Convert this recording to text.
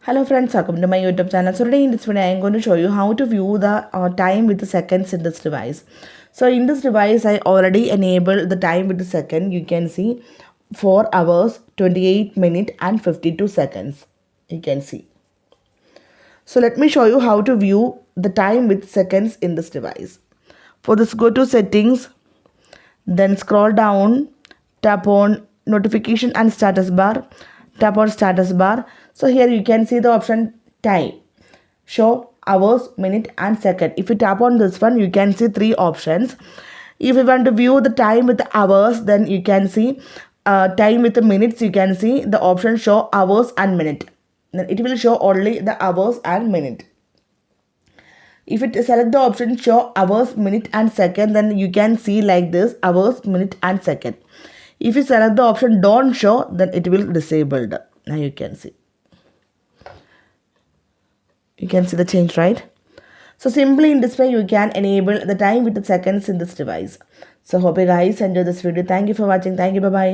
Hello friends, welcome to my YouTube channel. So today in this video I am going to show you how to view the time with the seconds in this device. So in this device I already enabled the time with the second. You can see 4 hours, 28 minutes and 52 seconds. You can see. So let me show you how to view the time with seconds in this device. For this, go to settings, then scroll down, tap on notification and status bar, tap on status bar. So here you can see the option time, show hours, minute and second. If you tap on this one, you can see three options. If you want to view the time with the hours, then you can see time with the minutes. You can see the option show hours and minute. Then it will show only the hours and minute. If you select the option show hours, minute and second, then you can see like this hours, minute and second. If you select the option don't show, then it will disabled. Now you can see. You can see the change, right? So simply in this way you can enable the time with the seconds in this device. So hope you guys enjoy this video. Thank you for watching. Thank you. Bye bye.